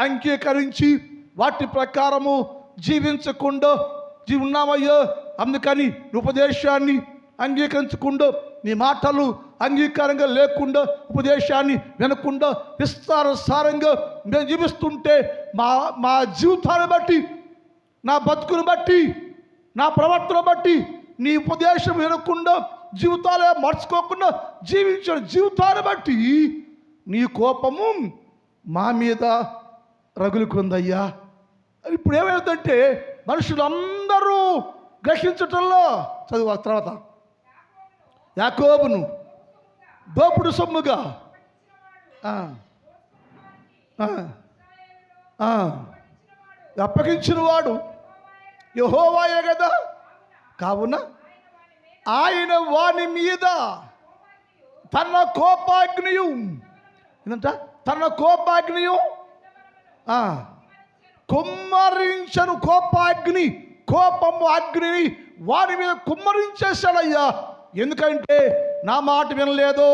అంగీకరించి వాటి ప్రకారము జీవించకుండా ఉన్నామయ్యా. అందుకని ఉపదేశాన్ని అంగీకరించకుండా, నీ మాటలు అంగీకారంగా లేకుండా, ఉపదేశాన్ని వినకుండా విస్తారసారంగా మేము జీవిస్తుంటే మా జీవితాన్ని బట్టి, నా బతుకును బట్టి, నా ప్రవర్తన బట్టి, నీ ఉపదేశం వినకుండా జీవితాలే మార్చుకోకుండా జీవించిన జీవితాన్ని బట్టి నీ కోపము మా మీద రగులుకుందయ్యా. ఇప్పుడు ఏమైందంటే మనుషులందరూ గ్రహించటంలో, చదువు తర్వాత, యాకోబును దోపుడు సొమ్ముగా అప్పగించిన వాడు యెహోవాయే కదా. కావున ఆయన వాని మీద తన కోపాగ్నియు, ఏంటంట, తన కోపాగ్నియు కుమ్మరించను. కోపాగ్ని, కోపము అగ్నిని వారి మీద కుమ్మరించేశాడయ్యా. ఎందుకంటే నా మాట వినలేదు,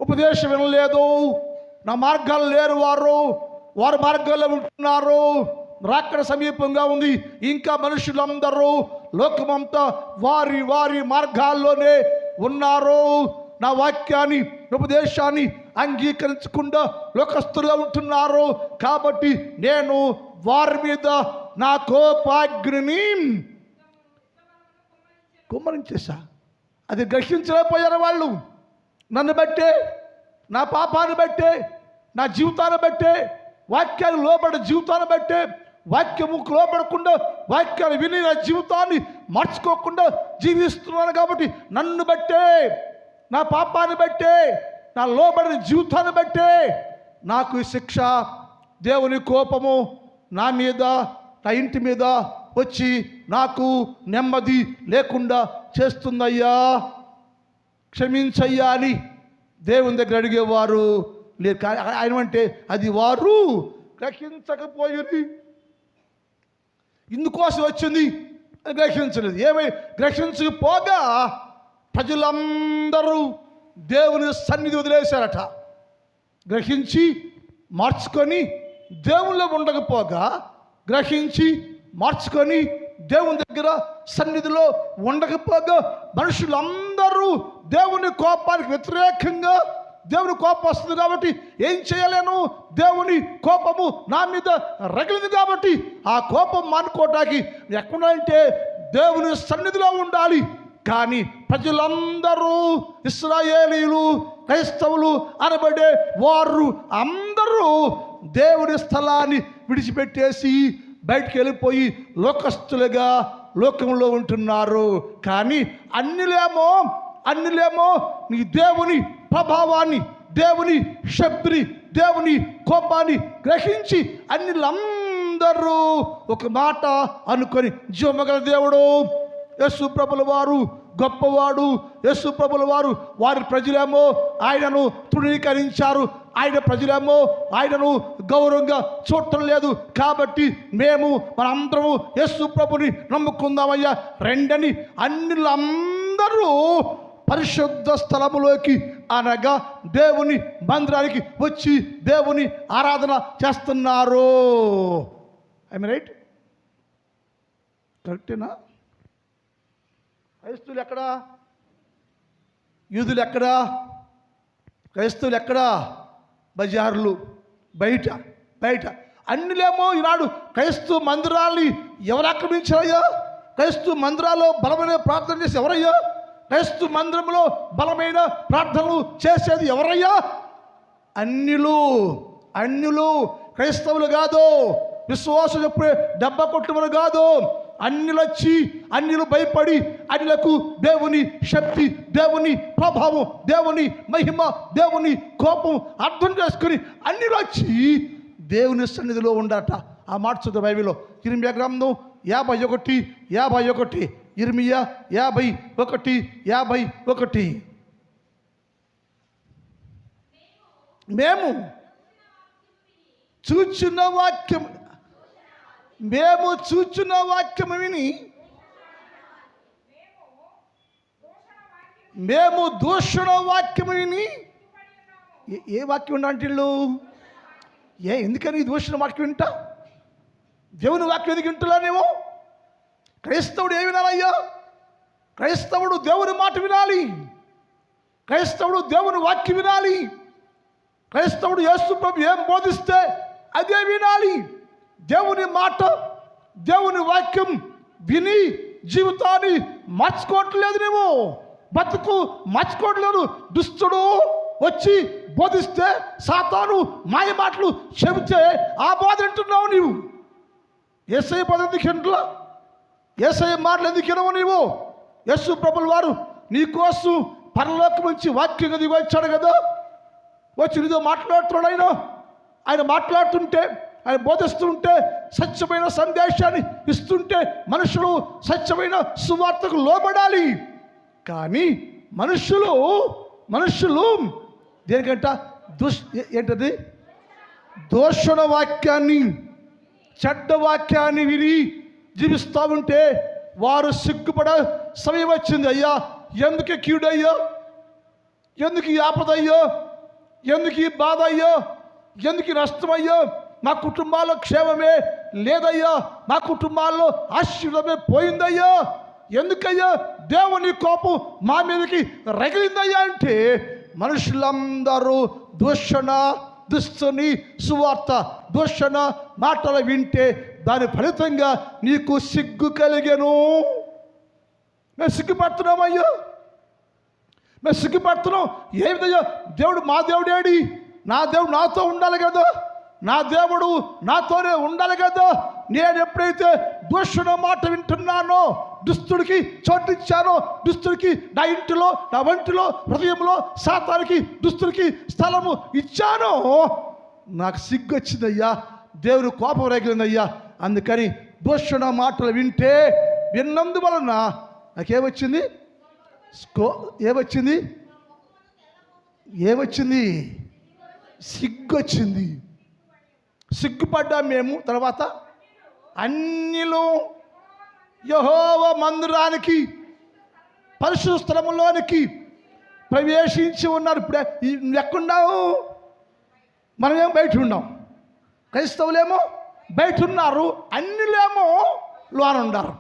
ఉపదేశం వినలేదు, నా మార్గాలు లేరు, వారు మార్గాల్లో ఉంటున్నారు. రాకడ సమీపంగా ఉంది. ఇంకా మనుషులందరూ లోకమంతా వారి వారి మార్గాల్లోనే ఉన్నారు. నా వాక్యాన్ని, ఉపదేశాన్ని అంగీకరించకుండా లోకస్తులుగా ఉంటున్నారు. కాబట్టి నేను వారి మీద నా కోపాగ్నిని కుమ్మరించేశా. అది గ్రహించలేకపోయారు వాళ్ళు. నన్ను బట్టే, నా పాపాన్ని బట్టే, నా జీవితాన్ని బట్టే, వాక్యాన్ని లోబడి జీవితాన్ని బట్టే, వాక్యముకు లోబడకుండా వాక్యాన్ని విని నా జీవితాన్ని మార్చుకోకుండా జీవిస్తున్నాను. కాబట్టి నన్ను బట్టే, నా పాపాన్ని బట్టే, నా లోబడిన జీవితాన్ని బట్టే నాకు ఈ శిక్ష, దేవుని కోపము నా మీద, నా ఇంటి మీద వచ్చి నాకు నెమ్మది లేకుండా చేస్తుందయ్యా, క్షమించయ్యా అని దేవుని దగ్గర అడిగేవారు లేరు. కానీ ఆయన అంటే అది వారు గ్రహించకపోయింది. ఇందుకోసం వచ్చింది అని గ్రహించలేదు. ఏమై గ్రహించకపోగా ప్రజలందరూ దేవుని సన్నిధి వదిలేశారట. గ్రహించి మార్చుకొని దేవుళ్ళు ఉండకపోగా, గ్రహించి మార్చుకొని దేవుని దగ్గర సన్నిధిలో ఉండకపోగా మనుషులందరూ దేవుని కోపానికి వ్యతిరేకంగా, దేవుని కోపం వస్తుంది కాబట్టి ఏం చేయలేను, దేవుని కోపము నా మీద రగిలింది కాబట్టి ఆ కోపం మానుకోవటానికి ఎక్కడంటే దేవుని సన్నిధిలో ఉండాలి. కానీ ప్రజలందరూ, ఇశ్రాయేలీలు, క్రైస్తవులు అనబడే వారు అందరూ దేవుని స్థలాన్ని విడిచిపెట్టేసి బయటికి వెళ్ళిపోయి లోకస్తులుగా లోకంలో ఉంటున్నారు. కానీ అన్నిలేమో నీ దేవుని ప్రభావాన్ని, దేవుని శక్తిని, దేవుని కోపాన్ని గ్రహించి అన్నిలందరూ ఒక మాట అనుకొని, జీవమగల దేవుడు యేసు ప్రభుల వారు గొప్పవాడు, యేసు ప్రభుల వారు, వారి ప్రజలేమో ఆయనను తృణీకరించారు, ఆయన ప్రజలేమో ఆయనను గౌరవంగా చూడటం లేదు. కాబట్టి మనందరము యేసు ప్రభుని నమ్ముకుందామయ్యా రెండని అన్నిలందరూ పరిశుద్ధ స్థలములోకి, అనగా దేవుని మందిరానికి వచ్చి దేవుని ఆరాధన చేస్తున్నారు. I right? కరెక్టేనా? క్రైస్తవులు ఎక్కడా? యూదులు ఎక్కడా? క్రైస్తవులు ఎక్కడా? బజార్లు, బయట అన్నిలేమో ఈనాడు క్రైస్తవ మందిరాల్ని ఎవరు ఆక్రమించారయ్యా? క్రైస్తవ మందిరాల్లో బలమైన ప్రార్థన చేసి ఎవరయ్యా? క్రైస్తవ మందిరంలో బలమైన ప్రార్థనలు చేసేది ఎవరయ్యా? అన్యులు, క్రైస్తవులు కాదు. విశ్వాసం చెప్పే డబ్బ కొట్టుమని కాదు. అన్యులు భయపడి అన్యులకు దేవుని శక్తి, దేవుని ప్రభావం, దేవుని మహిమ, దేవుని కోపం అర్థం చేసుకుని అన్యులు వచ్చి దేవుని సన్నిధిలో ఉండట. ఆ మాట చూద్దాం బైబిల్లో. ఇర్మియా గ్రంథం 51:51. ఇర్మియా 51:51. మేము చూచిన వాక్యము విని మేము దూషణ వాక్యము విని, ఏ వాక్యం అంటే? వీళ్ళు ఎందుకని ఈ దూషణ వాక్యం వింటా? దేవుని వాక్యం ఎందుకు వింటున్నానేమో? క్రైస్తవుడు ఏమి వినాలయ్యా? క్రైస్తవుడు దేవుని మాట వినాలి. క్రైస్తవుడు దేవుని వాక్యం వినాలి. క్రైస్తవుడు యేసు ప్రభు ఏం బోధిస్తే అదే వినాలి. దేవుని మాట, దేవుని వాక్యం విని జీవితాన్ని మార్చుకోవట్లేదు. నువ్వు బతుకు మార్చుకోవట్లేదు. దుష్టుడు వచ్చి బోధిస్తే, సాతాను మాయ మాటలు చెబితే ఆ బోధ వింటున్నావు నీవు. యేసయ్య బోధ ఎందుకు వింటున్నా? యేసయ్య మాటలు ఎందుకు వినవు నీవు? యేసు ప్రభుల వారు నీకోసం పరలోకం నుంచి వాక్యం దిగి వచ్చాడు కదా. వచ్చి నీతో మాట్లాడుతున్నాడు. ఆయన మాట్లాడుతుంటే, ఆయన బోధిస్తుంటే, సత్యమైన సందేశాన్ని ఇస్తుంటే మనుషులు సత్యమైన సువార్తకు లోబడాలి. కానీ మనుషులు దేనికంట ఏంటది? దూషణ వాక్యాన్ని, చెడ్డ వాక్యాన్ని విని జీవిస్తూ ఉంటే వారు సిగ్గుపడ సమయం వచ్చింది. అయ్యా, ఎందుకు కీడయ్యో, ఎందుకు ఈ ఆపదయ్యో, ఎందుకు ఈ బాధ అయ్యో, ఎందుకు ఈ నష్టమయ్యో? మా కుటుంబాల్లో క్షేమమే లేదయ్యా, మా కుటుంబాల్లో ఆశీర్వాదమే పోయిందయ్యా, ఎందుకయ్యా దేవుని కోపం మా మీదకి రగిలిందయ్యా అంటే మనుషులందరూ దుస్తుని సువార్త, దూషణ మాటలు వింటే దాని ఫలితంగా నీకు సిగ్గు కలిగెను. మేము సిగ్గుపడుతున్నామయ్యా, మేము సిగ్గుపడుతున్నాం. ఏ విధంగా దేవుడు, మా దేవుడేడి? నా దేవుడు నాతో ఉండాలి కదా, నా దేవుడు నాతోనే ఉండాలి కదా. నేను ఎప్పుడైతే దూషణ మాట వింటున్నానో, దుస్తుడికి చోటిచ్చానో, దుస్తుడికి నా ఇంటిలో, నా వంటిలో, హృదయంలో సాతానికి, దుస్తుడికి స్థలము ఇచ్చానో నాకు సిగ్గు వచ్చిందయ్యా, దేవుని కోపం రగిలిందయ్యా. అందుకని దూషణ మాటలు విన్నందువలన నాకేమొచ్చింది? ఏమొచ్చింది? సిగ్గు వచ్చింది. సిగ్గుపడ్డా మేము. తర్వాత అన్యులు యెహోవా మందిరానికి, పరిశుద్ధ స్థలములోనికి ప్రవేశించి ఉన్నారు. ఇప్పుడే ఎక్కడున్నావు? మనమేమో బయట ఉన్నాం. క్రైస్తవులేమో బయట ఉన్నారు, అన్యులేమో లోన ఉన్నారు.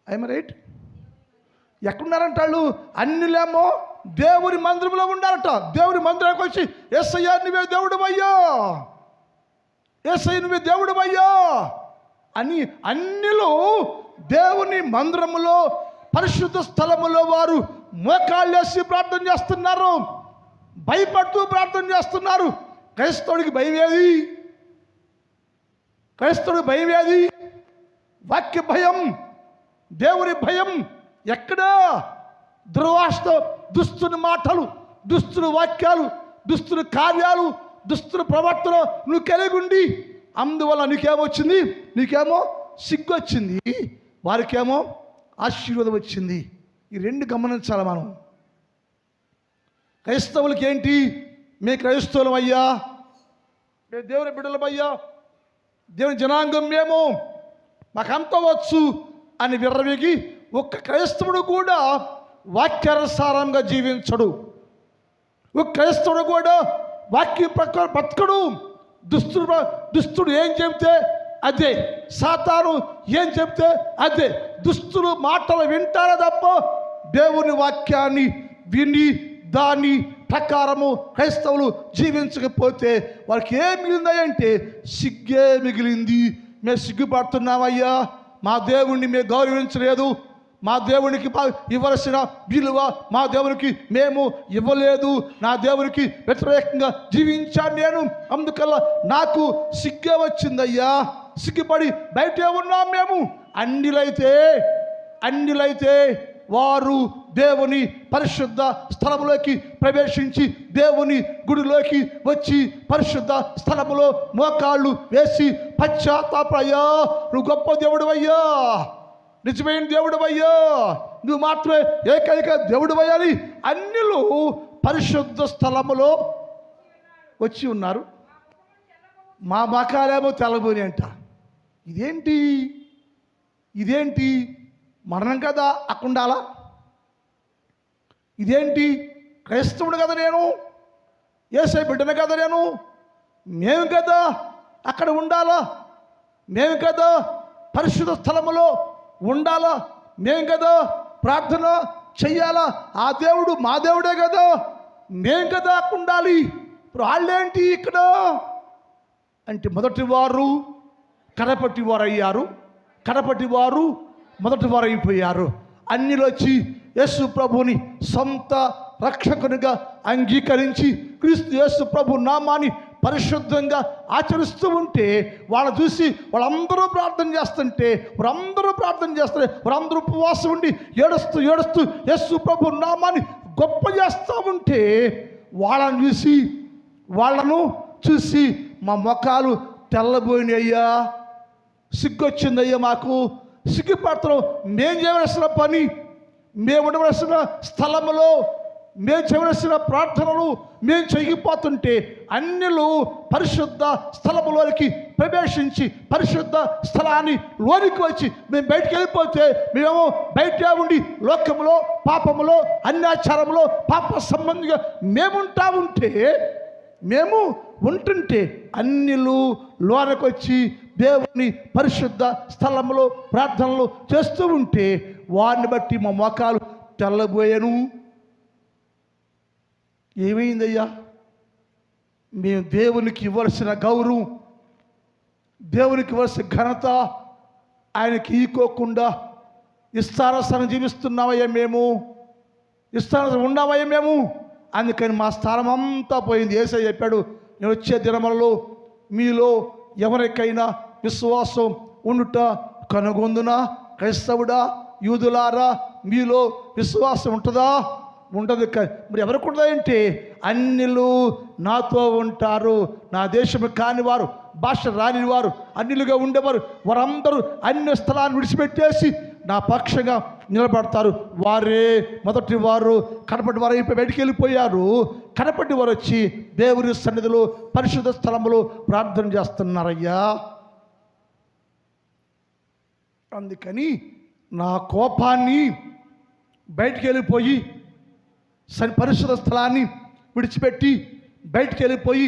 I'm right? ఎక్కడున్నారంట వాళ్ళు? అన్యులేమో దేవుని మందిరంలో ఉండారట. దేవుని మందిరానికి వచ్చి యేసయ్యా నువ్వే దేవుడవయ్యా, యేసయ్య నువ్వే దేవుడవయ్యా అని అన్యులు దేవుని మందిరములో, పరిశుద్ధ స్థలములో వారు మోకాళ్ళేసి ప్రార్థన చేస్తున్నారు, భయపడుతూ ప్రార్థన చేస్తున్నారు. క్రైస్తవుడికి భయం ఏది? క్రైస్తవుడికి భయం ఏది? వాక్య భయం, దేవుని భయం ఎక్కడా? దుర్వాస, దుస్తుని మాటలు, దుస్తుని వాక్యాలు, దుస్తుని కార్యాలు, దుస్తుని ప్రవర్తన నువ్వు కలిగి ఉండి, అందువల్ల నీకేమొచ్చింది? నీకేమో సిగ్గు వచ్చింది, వారికేమో ఆశీర్వాదం వచ్చింది. ఈ రెండు గమనించాలి మనం. క్రైస్తవులకి ఏంటి? మీ క్రైస్తవులం అయ్యా, మేము దేవుని బిడ్డలమయ్యా, దేవుని జనాంగం మేము, మాకంత వచ్చు అని విర్రవేగి ఒక్క క్రైస్తవుడు కూడా వాక్యానుసారంగా జీవించడు. ఒక క్రైస్తవుడు కూడా వాక్యం ప్రకారం బతకడు. దుస్తుడు ఏం చెబితే అదే, సాతాను ఏం చెబితే అదే. దుస్తులు మాటలు వింటారే తప్ప దేవుని వాక్యాన్ని విని దాని ప్రకారము క్రైస్తవులు జీవించకపోతే వాళ్ళకి ఏం మిగిలిందంటే సిగ్గే మిగిలింది. మేము సిగ్గుపడుతున్నామయ్యా, మా దేవుణ్ణి మేము గౌరవించలేదు, మా దేవునికి ఇవ్వాల్సిన విలువ మా దేవునికి మేము ఇవ్వలేదు, నా దేవునికి వ్యతిరేకంగా జీవించాను నేను, అందుకల్లా నాకు సిగ్గే వచ్చిందయ్యా. సిగ్గుపడి బయటే ఉన్నాం మేము. అన్యులైతే వారు దేవుని పరిశుద్ధ స్థలములోకి ప్రవేశించి, దేవుని గుడిలోకి వచ్చి పరిశుద్ధ స్థలములో మోకాళ్ళు వేసి పశ్చాత్తాపయ్యా, నువ్వు గొప్ప దేవుడు అయ్యా, నిజమైన దేవుడు అయ్యా, నువ్వు మాత్రమే ఏకైక దేవుడు అయ్యా అని అన్యులు పరిశుద్ధ స్థలములో వచ్చి ఉన్నారు. మా మకాలేమో తెల్లబోని అంట. ఇదేంటి మరణం కదా అక్కుండాలా? ఇదేంటి? క్రైస్తవుడు కదా నేను, యేసయ్య బిడ్డను కదా నేను, మేము కదా అక్కడ ఉండాలా, మేము కదా పరిశుద్ధ స్థలములో ఉండాలా, మేము కదా ప్రార్థన చెయ్యాలా, ఆ దేవుడు మా దేవుడే కదా, మేము కదా అక్కడ ఉండాలి. ఇప్పుడు వాళ్ళేంటి ఇక్కడ అంటే మొదటి వారు కడపటి వారు అయ్యారు, కడపటి వారు మొదటి వారు అయిపోయారు. అన్యులు వచ్చి యేసు ప్రభుని సొంత రక్షకునిగా అంగీకరించి క్రీస్తు యేసు ప్రభు నామాన్ని పరిశుద్ధంగా ఆచరిస్తూ ఉంటే వాళ్ళని చూసి వాళ్ళందరూ ప్రార్థన చేస్తుంటే వారందరూ ఉపవాసం ఉండి ఏడుస్తూ యేసు ప్రభు నామాన్ని గొప్ప చేస్తూ ఉంటే వాళ్ళను చూసి మా ముఖాలు తెల్లబోయినయ్యా, సిగ్గొచ్చిందయ్యా, మాకు సిగ్గుపడుతున్నాం, మేము చేయవలసిన పని, మేము ఉండవలసిన స్థలములో మేము చేయవలసిన ప్రార్థనలు మేము చేయకపోతుంటే అన్యులు పరిశుద్ధ స్థలములోనికి ప్రవేశించి పరిశుద్ధ స్థలాన్ని లోనికి వచ్చి మేము బయటికి వెళ్ళిపోతే మేము బయట ఉండి లోకములో పాపములో అన్యాచారంలో పాప సంబంధిగా మేము ఉంటుంటే అన్యులు లోనికి వచ్చి దేవుని పరిశుద్ధ స్థలంలో ప్రార్థనలు చేస్తూ ఉంటే వారిని బట్టి మా మోకాలు తెల్లబోయాను. ఏమైందయ్యా? మేము దేవునికి ఇవ్వాల్సిన గౌరవం, దేవునికి ఇవ్వాల్సిన ఘనత ఆయనకి ఈకోకుండా ఇష్టానుసారం జీవిస్తున్నామయ్యా, మేము ఇష్టానుసారం ఉన్నామయ్యా మేము. అందుకని మా స్థానం అంతా పోయింది. యేసయ్య చెప్పాడు, నేను వచ్చే దినములలో మీలో ఎవరికైనా విశ్వాసం ఉండుట కనుగొందునా? క్రైస్తవుడా, యూదులారా, మీలో విశ్వాసం ఉంటుందా? ఉండదు. మరి ఎవరికి ఉండదంటే అన్యులు నాతో ఉంటారు, నా దేశము కాని వారు, భాష రాని వారు, అన్యులుగా ఉండేవారు, వారందరూ అన్య స్థలాన్ని విడిచిపెట్టేసి నా పక్షంగా నిలబడతారు. వారే మొదటి వారు. కడపటి వారు అయిపోయి బయటికి వెళ్ళిపోయారు. కడపటి వారు వచ్చి దేవుని సన్నిధిలో పరిశుద్ధ స్థలంలో ప్రార్థన చేస్తున్నారయ్యా. అందుకని నా కోపాన్ని బయటికి వెళ్ళిపోయి పరిశుద్ధ స్థలాన్ని విడిచిపెట్టి బయటికి వెళ్ళిపోయి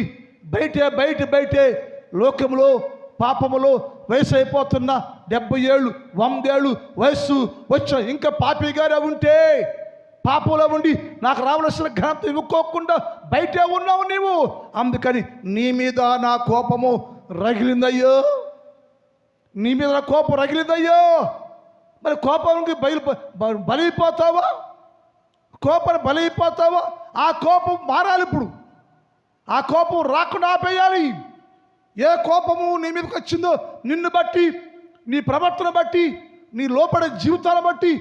బయటే లోకములో పాపములో వయసు అయిపోతున్న 70 ఏళ్ళు 100 ఏళ్ళు వయస్సు వచ్చిన ఇంకా పాపిగానే ఉంటే పాపంలో ఉండి నాకు రావలసిన ఘనత ఇవ్వకోకుండా బయటే ఉన్నావు నీవు. అందుకని నీ మీద నా కోపము రగిలిందయ్యో, నీ మీద నా కోపం రగిలిందయ్యో. మరి కోపానికి బలైపోతావా? కోపం బలైపోతావా? ఆ కోపం మారాలి. ఇప్పుడు ఆ కోపం రాకుండా ఆపేయాలి. ఏ కోపము నీ మీదకి వచ్చిందో నిన్ను బట్టి, నీ ప్రవర్తన బట్టి, నీ లోపడే జీవితాన్ని బట్టి,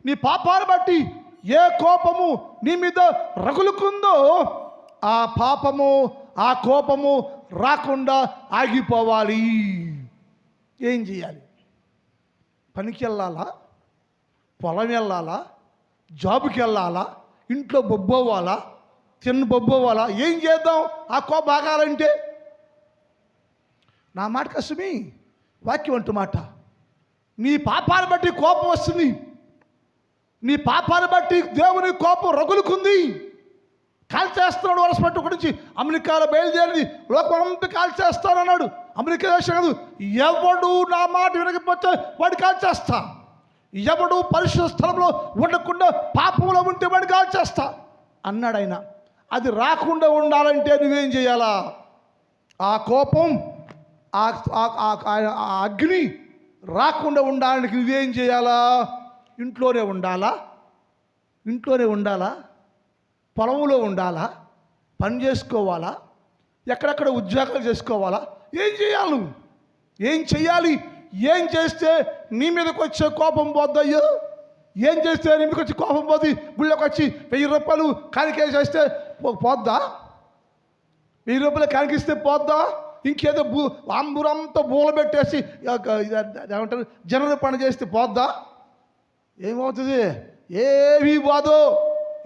నీ పాపాన్ని బట్టి ఏ కోపము నీ మీద రగులుకుందో ఆ పాపము ఆ కోపము రాకుండా ఆగిపోవాలి. ఏం చేయాలి? పనికి వెళ్ళాలా? పొలం వెళ్ళాలా? జాబుకి వెళ్ళాలా? ఇంట్లో బొబ్బోవాలా? బొబ్బోవాలా? ఏం చేద్దాం ఆ కోపం ఆగాలంటే? నా మాట కష్టమే, వాక్యం అంటూ మాట. నీ పాపాన్ని బట్టి కోపం వస్తుంది, నీ పాపాన్ని బట్టి దేవుని కోపం రగులుకుంది. కాల్చేస్తున్నాడు వరసపట్టు గురించి అమెరికాలో బయలుదేరింది లోకమంతా కాల్చేస్తానన్నాడు. అమెరికా దేశం కాదు, ఎవడు నా మాట వినకపోతే వాడు కాల్చేస్తా, ఎవడు పరిశుద్ధ స్థలంలో ఉండకుండా పాపంలో ఉంటే వాడు కాల్చేస్తా అన్నాడు ఆయన. అది రాకుండా ఉండాలంటే నువ్వేం చేయాలా? ఆ కోపం ఆ అగ్ని రాకుండా ఉండడానికి నువ్వేం చేయాలా? ఇంట్లోనే ఉండాలా? పొలంలో ఉండాలా? పని చేసుకోవాలా? ఎక్కడెక్కడ ఉద్యోగాలు చేసుకోవాలా? ఏం చేయాలి నువ్వు? ఏం చెయ్యాలి? ఏం చేస్తే నీ మీదకి వచ్చే కోపం పోద్దయ్యో? ఏం చేస్తే నీ మీదకి వచ్చి కోపం పోద్ది? గుళ్ళకి వచ్చి 1000 రూపాయలు కానికే చేస్తే పోద్దా? 1000 రూపాయలు కానికిస్తే పోద్దా? ఇంకేదో అందరంతా బూల పెట్టేసి ఏమంటారు జనరు పని చేస్తే పోద్దా? ఏమవుతుంది? ఏమీ పోదు.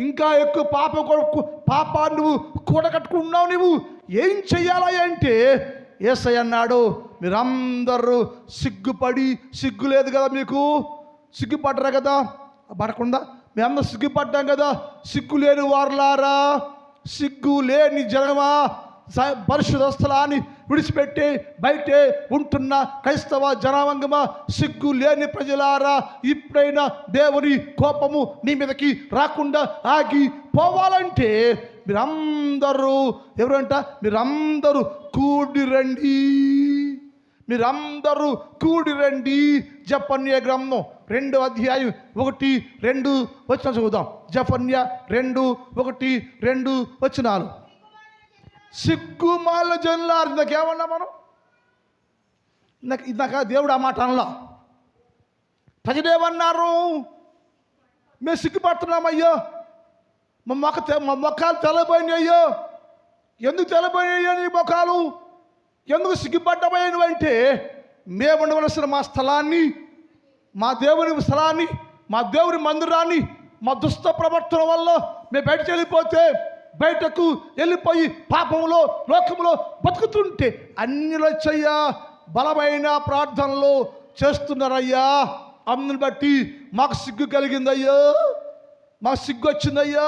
ఇంకా ఎక్కువ పాపాన్ని నువ్వు కూడగట్టుకున్నావు. నువ్వు ఏం చెయ్యాలా అంటే యేసయ్య అన్నాడు, మీరందరూ సిగ్గుపడి, సిగ్గు లేదు కదా మీకు, సిగ్గుపడ్డరా కదా? పడకుండా మేమందరూ సిగ్గుపడ్డాం కదా. సిగ్గు లేని వారులారా, సిగ్గు లేని జనమా, పరిశుద్ధ స్థలాన్ని విడిచిపెట్టి బయటే ఉంటున్న క్రైస్తవ జనాంగమా, సిగ్గు లేని ప్రజలారా, ఇప్పుడైనా దేవుని కోపము నీ మీదకి రాకుండా ఆగి పోవాలంటే మీరందరూ ఎవరంట, మీరందరూ కూడి రండి, మీరందరూ కూడి రండి. జఫన్యా గ్రంథం 2వ అధ్యాయం 1-2 వచనం చదువుదాం. జఫన్యా 2:1-2 వచనాలు. సిగ్గుమాల జనులారు, ఇందాకేమన్నా మనం ఇందాక దేవుడు ఆ మాట అనలా. ప్రజలేమన్నారు? మేము సిగ్గుపడుతున్నామయ్యో, మా మొక్కలు తెల్లబోయినాయ్యో. ఎందుకు తెల్లబోయినాయ్యో నీ మొక్కలు? ఎందుకు సిగ్గుపడ్డమయ్యాను అంటే, మేము ఉండవలసిన మా స్థలాన్ని, మా దేవుని స్థలాన్ని, మా దేవుని మందిరాన్ని మా దుష్ట ప్రవర్తన వల్ల మేము బయటకు వెళ్ళిపోతే, బయటకు వెళ్ళిపోయి పాపంలో లోకంలో బతుకుతుంటే అన్యులు వచ్చయ్యా బలమైన ప్రార్థనలు చేస్తున్నారయ్యా. అందుని బట్టి మాకు సిగ్గు కలిగిందయ్యా, మాకు సిగ్గు వచ్చిందయ్యా,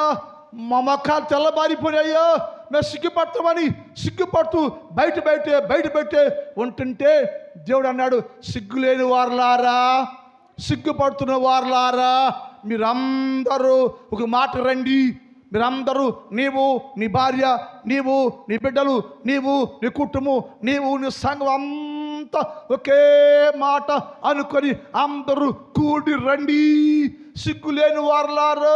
మా మొక్కలు తెల్లబారిపోయాయ్యా, మేము సిగ్గుపడతామని సిగ్గుపడుతూ బయట పెట్టే ఉంటుంటే దేవుడు అన్నాడు, సిగ్గులేని వారలారా, సిగ్గుపడుతున్న వారలారా, మీరందరూ ఒక మాట రండి. మీరందరూ, నీవు నీ భార్య, నీవు నీ బిడ్డలు, నీవు నీ కుటుంబం, నీవు నీ సంఘం అంతా ఒకే మాట అనుకొని అందరూ కూడి రండి. సిగ్గులేని వారలారా,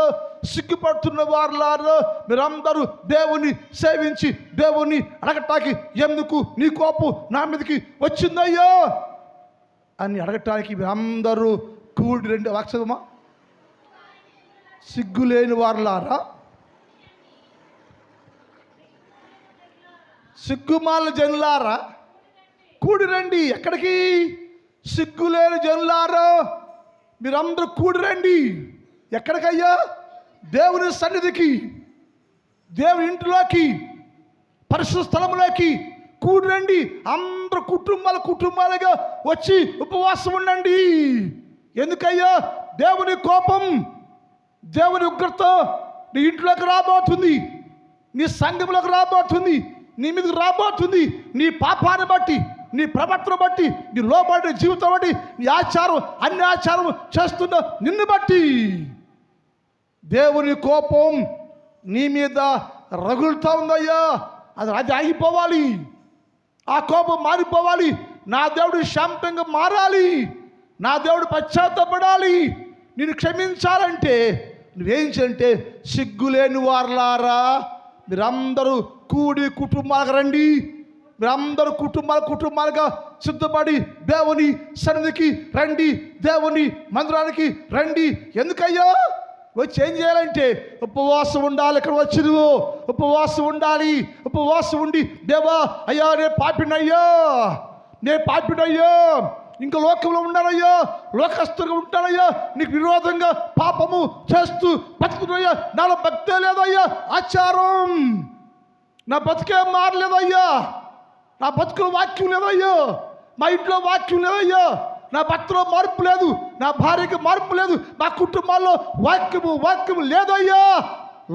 సిగ్గుపడుతున్న వారలారా, మీరందరూ దేవుని సేవించి దేవుని అడగటానికి ఎందుకు నీ కోపం నా మీదకి వచ్చిందయ్యో అని అడగటానికి మీరందరూ కూడి రండి. వాక్సమా, సిగ్గులేని వారలారా, సిగ్గుమాల జనులారా కూడి రండి. ఎక్కడికి? సిగ్గులేని జనులారా మీరందరూ కూడి రండి. ఎక్కడికయ్యా? దేవుని సన్నిధికి, దేవుని ఇంటిలోకి, పరిశుద్ధ స్థలంలోకి కూడి రండి. అందరూ కుటుంబాలుగా వచ్చి ఉపవాసం ఉండండి. ఎందుకయ్యా? దేవుని కోపం, దేవుని ఉగ్రత నీ ఇంట్లోకి రాబోతుంది, నీ సంఘంలోకి రాబోతుంది, నీ మీదకి రాబోతుంది. నీ పాపాన్ని బట్టి, నీ ప్రవర్తన బట్టి, నీ లోబడి జీవితం బట్టి, నీ ఆచారం అన్ని ఆచారం చేస్తున్న నిన్ను బట్టి దేవుని కోపం నీ మీద రగులుతూ ఉందయ్యా. అది ఆగిపోవాలి, ఆ కోపం మారిపోవాలి. నా దేవుడు శాంతంగా మారాలి, నా దేవుడు పశ్చాత్తపడాలి, నేను క్షమించాలంటే నువ్వేం చేయాలంటే, సిగ్గులేని వారలారా మీరందరూ కూడి కుటుంబాలకు రండి. మీరందరూ కుటుంబాలుగా సిద్ధపడి దేవుని సన్నిధికి రండి, దేవుని మందిరానికి రండి. ఎందుకయ్యా? వచ్చి ఏం చేయాలంటే ఉపవాసం ఉండాలి. ఇక్కడ వచ్చి నువ్వు ఉపవాసం ఉండాలి. ఉపవాసం ఉండి, దేవా అయ్యా నేను పాపినయ్యా, ఇంకా లోకంలో ఉండాలయ్యా, లోకస్తుగా ఉంటానయ్యా, నీకు విరోధంగా పాపము చేస్తూ బతుకుతున్నాయ్యా, నాలో భక్తే లేదయ్యా, ఆచారం నా బతుకే మారలేదయ్యా, నా బతుకులో వాక్యం లేదయ్యా, మా ఇంట్లో వాక్యం లేదయ్యా, నా భర్తలో మార్పు లేదు, నా భార్యకి మార్పు లేదు, నా కుటుంబాల్లో వాక్యము లేదయ్యా.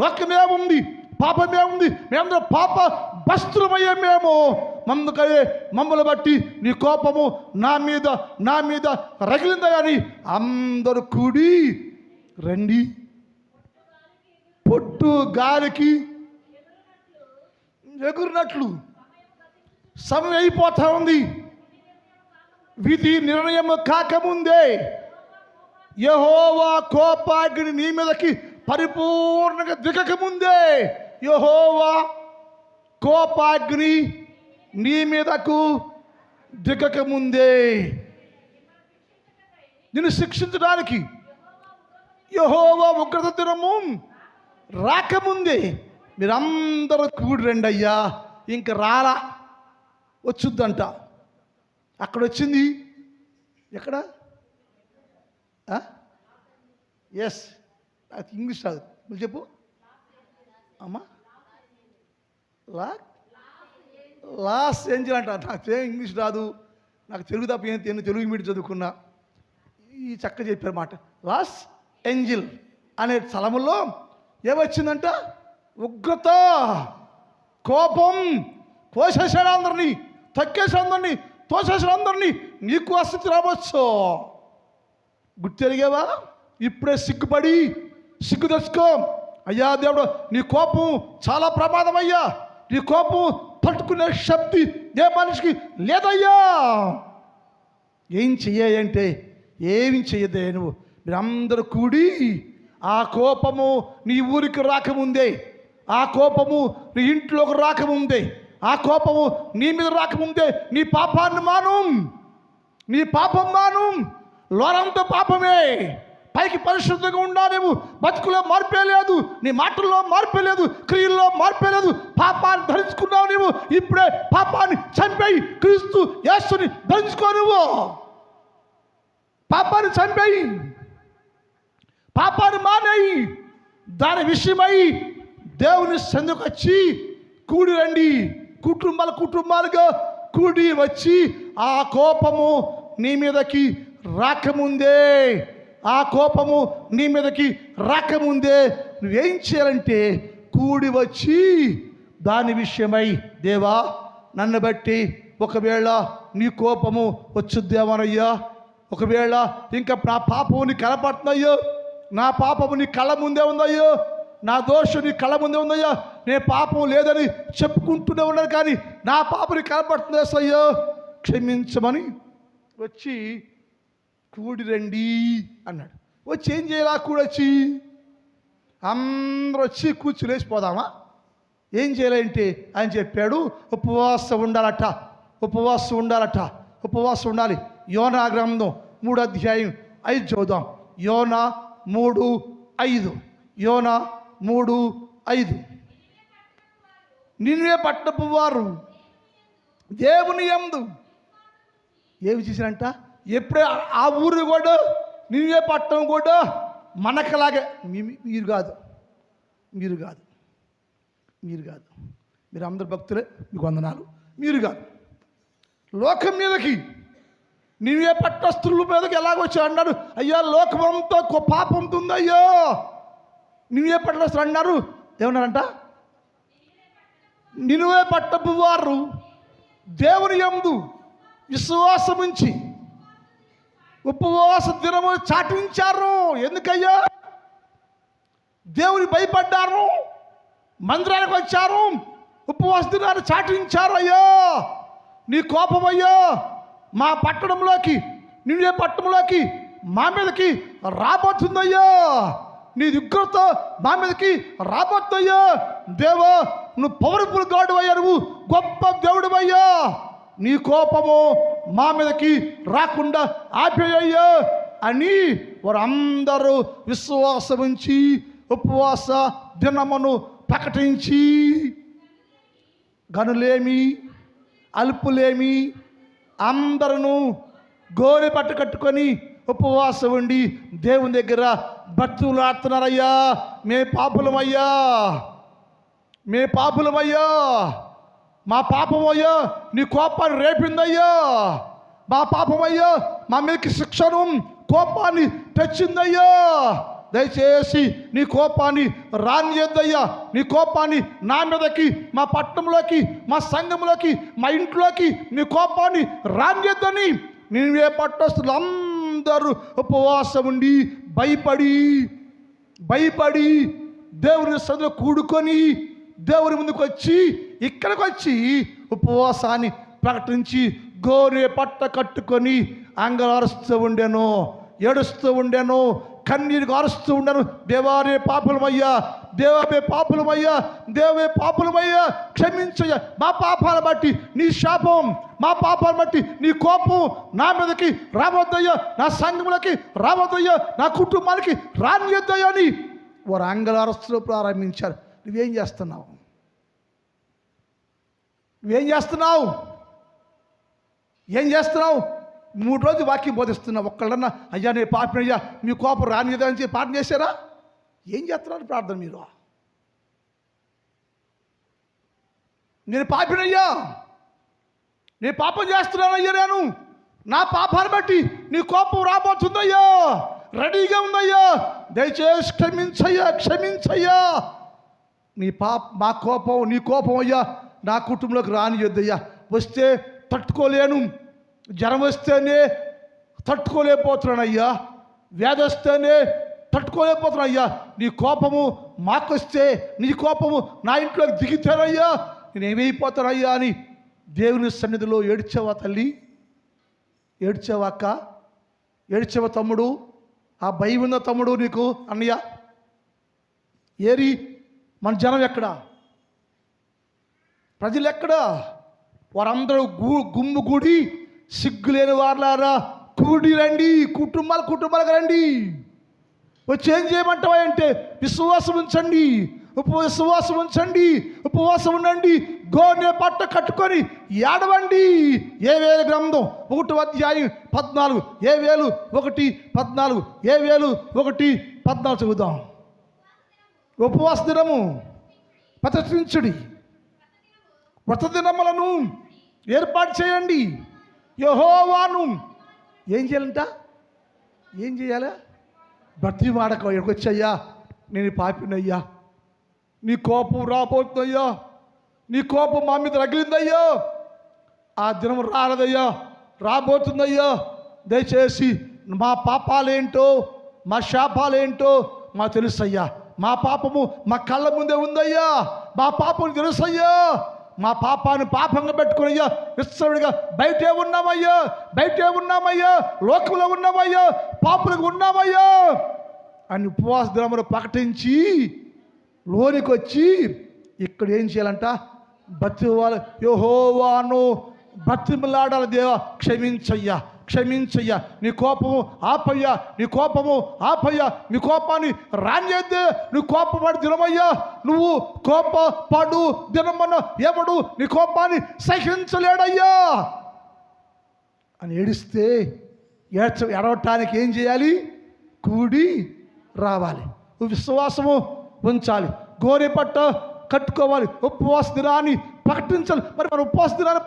లోకమేముంది, పాపమేముంది, మేమందరం పాప బస్తులమయ్యే మేము. మమ్మల్ని బట్టి నీ కోపము నా మీద రగిలిందని అందరూ కూడి రండి. పొట్టు గాలికి ఎగురినట్లు సమయం అయిపోతా ఉంది. విధి నిర్ణయం కాకముందే యెహోవా కోపాగ్ని నీ మీదకి పరిపూర్ణంగా దిగకముందే, యెహోవా కోపాగ్ని నీ మీదకు దిగకముందే, నిన్ను శిక్షించడానికి యెహోవా ఉగ్రత దినము రాకముందే మీరందరూ కూడి రండి అయ్యా. ఇంక రాలా, వచ్చుద్దంట. అక్కడ వచ్చింది ఎక్కడ? ఎస్, నాకు ఇంగ్లీష్ రాదు, నువ్వు చెప్పు అమ్మా. లాస్ ఏంజల్ అంట. నాకు ఇంగ్లీష్ రాదు, నాకు తెలుగు తప్ప తెలుగు మీడియం చదువుకున్నా. ఈ చక్క చెప్పారు మాట. లాస్ ఏంజల్ అనే స్థలంలో ఏమొచ్చిందంట? ఉగ్రత, కోపం కోసేసాడు అందరినీ, తొక్కేసి అందరినీ, తోసేసిన అందరినీ. నీకు ఆ స్థితి రావచ్చు. గుర్తెరిగావా? ఇప్పుడే సిగ్గుపడి సిగ్గు తెచ్చుకో. అయ్యా దేవుడు, నీ కోపం చాలా ప్రమాదం అయ్యా. నీ కోపం తట్టుకునే శక్తి ఏ మనిషికి లేదయ్యా. ఏం చెయ్యంటే ఏమి చెయ్యదే నువ్వు. మీరందరూ కూడి ఆ కోపము నీ ఊరికి రాకముందే, ఆ కోపము నీ ఇంట్లోకి రాకముందే, ఆ కోపము నీ మీద రాకముందే నీ పాపాన్ని మానం, నీ పాపం మానం. లోనంతా పాపమే, పైకి పరిశుద్ధంగా ఉండాలేము, బతుకులో మార్పే లేదు, నీ మాటల్లో మార్పే లేదు, క్రియల్లో మార్పే లేదు. పాపాన్ని ధరించుకున్నావు నువ్వు. ఇప్పుడే పాపాన్ని చంపేయి, క్రీస్తు యేసుని ధరించుకో. నువ్వు పాపాన్ని చంపేయి, పాపాన్ని మానేయి. దాని విషయమై దేవుని సన్నిధికి వచ్చి కూడి రండి. కుటుంబాలుగా కూడి వచ్చి ఆ కోపము నీ మీదకి రాకముందే, ఆ కోపము నీ మీదకి రాకముందే నువ్వేం చేయాలంటే కూడి వచ్చి దాని విషయమై, దేవా నన్ను బట్టి ఒకవేళ నీ కోపము వచ్చుద్దేమోనయ్యా, ఒకవేళ ఇంకా నా పాపము నీ కనపడుతున్నాయో, నా పాపము నీ కళ్ళ ముందే ఉందయ్యో, నా దోషం నీ కళ్ళ ముందే ఉందయ్యా, నే పాపం లేదని చెప్పుకుంటూనే ఉన్నాను కానీ నా పాపం నీ కనపడుతుంది అయ్యో, క్షమించమని వచ్చి కూడి రండి అన్నాడు. వచ్చి ఏం చేయాలా? కూడొచ్చి అందరూ వచ్చి కూర్చుని లేచిపోదామా? ఏం చేయాలంటే ఆయన చెప్పాడు, ఉపవాసం ఉండాలట, ఉపవాసం ఉండాలట, ఉపవాసం ఉండాలి. యోనా గ్రంథం 3:5 చదువుదాం. యోనా 3:5, యోనా 3:5. నిన్వే పట్టపు వారు దేవుని యందు ఏమి చేశారంట? ఎప్పుడే ఆ ఊరు కూడా, నిన్వే పట్టణం కూడా మనకలాగే, మీరు కాదు, మీరు కాదు, మీరు కాదు, మీరు అందరు భక్తులే, మీకు వందనాలు. మీరు కాదు, లోకం మీదకి, నిన్వే పట్టణస్తుల మీదకి ఎలాగొచ్చా అన్నాడు. అయ్యా లోకమంతా పాపంతో ఉంది అయ్యో. నిన్వే పట్టణస్తులు అన్నారు, ఏమన్నారంట? నిన్వే పట్టపు వారు దేవుని యందు విశ్వాసముంచి ఉపవాస దినము చాటించారు. ఎందుకయ్యా? దేవుని భయపడ్డారు, మందిరానికి వచ్చారు, ఉపవాస దినాన్ని చాటించారు. అయ్యో నీ కోపం అయ్యో మా పట్టణంలోకి, నిన్వే పట్టణంలోకి మా మీదకి రాబోతుందయ్యా, నీ ఉగ్రత మా మీదకి రాబోతుందయ్యా. దేవా నువ్వు పవర్ఫుల్ గాడు అయ్యా, నువ్వు గొప్ప దేవుడు అయ్యా, నీ కోపము మా మీదకి రాకుండా ఆపేయ్యా అని వారందరూ విశ్వాసం ఉంచి ఉపవాస దినమును ప్రకటించి, గనులేమి అల్పులేమి అందరూ గోనె పట్ట కట్టుకొని ఉపవాసం ఉండి దేవుని దగ్గర బతులాడుతున్నారయ్యా. మే పాపులమయ్యా, మే పాపులమయ్యా, మా పాపమయ్యా నీ కోపాన్ని రేపిందయ్యా, మా పాపమయ్యా మా మీదకి శిక్షను కోపాన్ని తెచ్చిందయ్యా. దయచేసి నీ కోపాన్ని రానియద్దయ్యా, నీ కోపాన్ని నా మీదకి, మా పట్టణంలోకి, మా సంఘంలోకి, మా ఇంట్లోకి నీ కోపాన్ని రానియద్దని నిన్వే పట్టణస్తులు అందరూ ఉపవాసం ఉండి భయపడి దేవుని సన్నిధిలో కూడుకొని దేవుని ముందుకు వచ్చి, ఇక్కడికి వచ్చి ఉపవాసాన్ని ప్రకటించి గోనె పట్ట కట్టుకొని అంగలారుస్తూ ఉండెను, ఏడుస్తూ ఉండెను, కన్నీరు కారుస్తూ ఉండను. దేవానే పాపులమయ్యా, దేవమే పాపులమయ్యా, దేవే పాపులమయ్యా, క్షమించయ్యా. మా పాపాల బట్టి నీ శాపం, మా పాపాలను బట్టి నీ కోపం నా మీదకి రావద్దయ్యా, నా సంఘములకి రావద్దయ్యా, నా కుటుంబానికి రానియద్దయ్యా అని వారు అంగలారుస్తూ ప్రారంభించారు. నువ్వేం చేస్తున్నావు? నువ్వేం చేస్తున్నావు? ఏం చేస్తున్నావు? 3 రోజులు వాక్యం బోధిస్తున్నావు. ఒక్కళ్ళన్నా అయ్యా నేను పాపినయ్యా మీ కోపం రానిదా అని చెప్పి ప్రార్థన చేశారా? ఏం చేస్తున్నారు ప్రార్థన మీరు? నేను పాపినయ్యా, నేను పాపం చేస్తున్నానయ్యా, నేను నా పాపాన్ని బట్టి నీ కోపం రాబోతుందయ్యా, రెడీగా ఉందయ్యా, దయచేసి క్షమించయ్యా, క్షమించయ్యా. మా కోపం నీ కోపం అయ్యా నా కుటుంబంలోకి రానియొద్దయ్యా. వస్తే తట్టుకోలేను, జ్వరం వస్తేనే తట్టుకోలేకపోతున్నానయ్యా, వ్యాధి వస్తేనే తట్టుకోలేకపోతున్నాయ్యా. నీ కోపము మాకొస్తే, నీ కోపము నా ఇంట్లోకి దిగితేనయ్యా నేనేమైపోతానయ్యా అని దేవుని సన్నిధిలో ఏడ్చావా తల్లి? ఏడ్చావా అక్క? ఏడ్చావా తమ్ముడు? ఆ భయం ఉన్న తమ్ముడు నీకు అన్నయ్య? ఏరి మన జనం ఎక్కడా? ప్రజలు ఎక్కడా? వారందరూ గుమ్ముగూడి సిగ్గులేని వారులారా కూడి రండి, కుటుంబాలకు రండి. వచ్చి ఏం చేయమంటావా అంటే విశ్వాసం ఉంచండి, విశ్వాసం ఉంచండి, ఉపవాసం ఉండండి, గోనె పట్ట కట్టుకొని ఏడవండి. ఏవేలు గ్రంథం 1:14, ఏవేలు 1:14, ఏవేలు 1:14 చదువుదాం. ఉపవాస దినము ప్రతిష్ఠించుడి, వ్రత దినములను ఏర్పాటు చేయండి. యెహోవాను ఏం చేయాలంట? ఏం చేయాలా? భక్తి వాడక ఎక్కడికొచ్చయ్యా, నేను పాపినయ్యా, నీ కోపం రాబోతుందయ్యా, నీ కోపం మా మీద రగిలిందయ్యా, ఆ దినం రాలేదయ్యా, రాబోతుందయ్యా. దయచేసి మా పాపాలేంటో, మా శాపాలేంటో మా తెలుసయ్యా. మా పాపము మా కళ్ళ ముందే ఉందయ్యా, మా పాపం తెలుసయ్యా. మా పాపాన్ని పాపంగా పెట్టుకునయ్యా విశ్వడిగా బయటే ఉన్నామయ్యా, లోకంలో ఉన్నామయ్యా, పాపులకు ఉన్నామయ్యా అని ఉపవాస దినములు ప్రకటించి లోనికి వచ్చి ఇక్కడ ఏం చేయాలంట? యెహోవాను బతిమలాడాలి. దేవా క్షమించయ్యా, నీ కోపము ఆపయ్యా, నీ కోపాన్ని రానియద్దే. నువ్వు కోపపడి దినమయ్యా, నువ్వు కోపపడు దినమన్న ఎవడు నీ కోపాన్ని సహించలేడయ్యా అని ఏడిస్తే ఎడవటానికి ఏం చేయాలి? కూడి రావాలి, విశ్వాసము ఉంచాలి, గోనె పట్ట కట్టుకోవాలి, ఉపవాస దినాన్ని ప్రకటించాలి. మరి మనం ఉపవాస దినాన్ని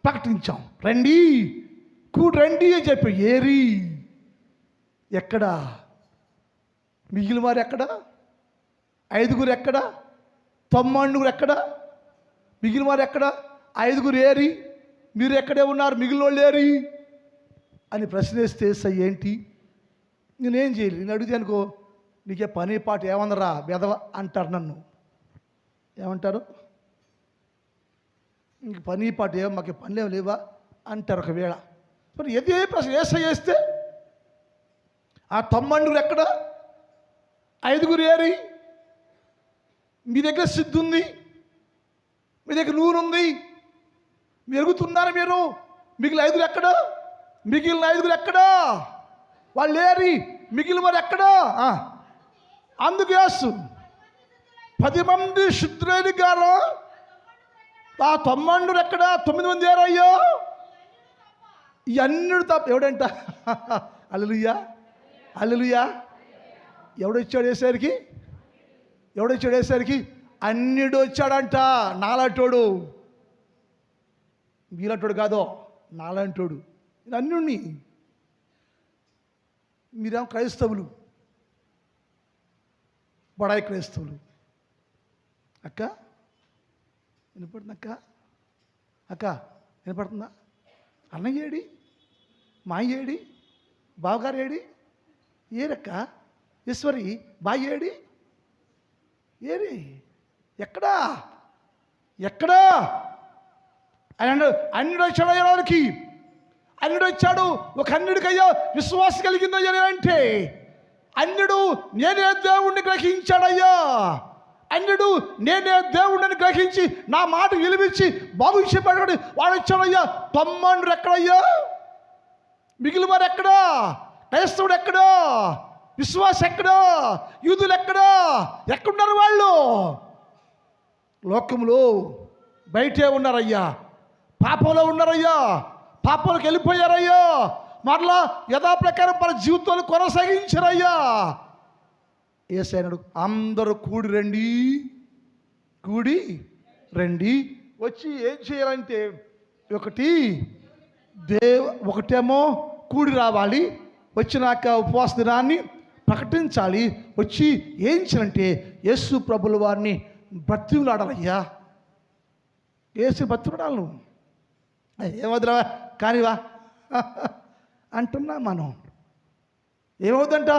ప్రకటించాం. రండి, కూడి రండి అని చెప్పి ఏరి ఎక్కడా? మిగిలిన వారు ఎక్కడా? 5 ఎక్కడా? 9 ఎక్కడా? మిగిలిన వారు ఎక్కడా? 5 ఏరి, మీరు ఎక్కడే ఉన్నారు, మిగిలిన వాళ్ళు ఏరి అని ప్రశ్నిస్తే ఏంటి? నేనేం చేయలేదు. నేను అడిగితే అనుకో, నీకే పని పాట ఏమన్నరా బెదవ అంటారు. నన్ను ఏమంటారు? ఇంక పని పాట మాకు పనులేం లేవా అంటారు ఒకవేళ. మరి ఎదే ప్రశ్న వేస్తే ఆ 9 ఎక్కడ? 5 ఏరి, మీ దగ్గర సిద్ధి ఉంది, మీ దగ్గర నూనె ఉంది, మీరు ఎరుగుతున్నారు. మీరు మిగిలిన 5 ఎక్కడ? మిగిలిన 5 ఎక్కడా? వాళ్ళు ఏరి, మిగిలిన వారు ఎక్కడా? అందుకు యేసు 10 మంది శుద్ధులైన గారు, ఆ 9 ఎక్కడా? 9 మంది ఏరయ్యో, ఈ అన్నిడు తప్ప ఎవడంట? హల్లెలూయా. ఎవడొచ్చాడు వేసరికి? అన్నిడు వచ్చాడంట. నాలంటోడు, మీలంటోడు కాదో, నాలంటోడు. నేను అన్యుణ్ణి, మీరేమో క్రైస్తవులు, బడాయి క్రైస్తవులు. అక్క వినపడుతుందా? అక్క వినపడుతుందా? అన్నయ్య ఏడి, మాయ ఏడి, బావగారు ఏడి, ఏరక్క, ఈశ్వరి బాయ్ ఏడి, ఏరి ఎక్కడా? అన్నిడు వచ్చాడు అయ్యానికి, అన్నిడు వచ్చాడు. ఒక అన్నిడికయ్యా విశ్వాసం కలిగిందయ్యా అంటే అన్నిడు నేనే దేవుణ్ణి గ్రహించాడయ్యా. అన్యుడు నేనే దేవుడిని గ్రహించి నా మాట విలువించి బాబు చెప్పాడు. వాడు వచ్చాడయ్యా. 9 ఎక్కడయ్యా? మిగిలిన వారు ఎక్కడా? క్రైస్తవుడు ఎక్కడా? విశ్వాస ఎక్కడా? యూదులు ఎక్కడా? ఎక్కడున్నారు వాళ్ళు? లోకంలో బయటే ఉన్నారయ్యా, పాపంలో ఉన్నారయ్యా, పాపంలోకి వెళ్ళిపోయారయ్యా. మరలా యథాప్రకారం మన జీవితాలు కొనసాగించారయ్యా. యేసయ్యనుడు అందరూ కూడి రండి. వచ్చి ఏం చేయాలంటే ఒకటేమో కూడి రావాలి. వచ్చినాక ఉపవాస దినాన్ని ప్రకటించాలి. వచ్చి ఏం చేయాలంటే యేసు ప్రభుల వారిని బ్రతిమలాడాలయ్యా. యేసు బ్రతిమలాడాలి. నువ్వు ఏమవుతురా కానివా అంటున్నా. మనం ఏమవుతుందంట,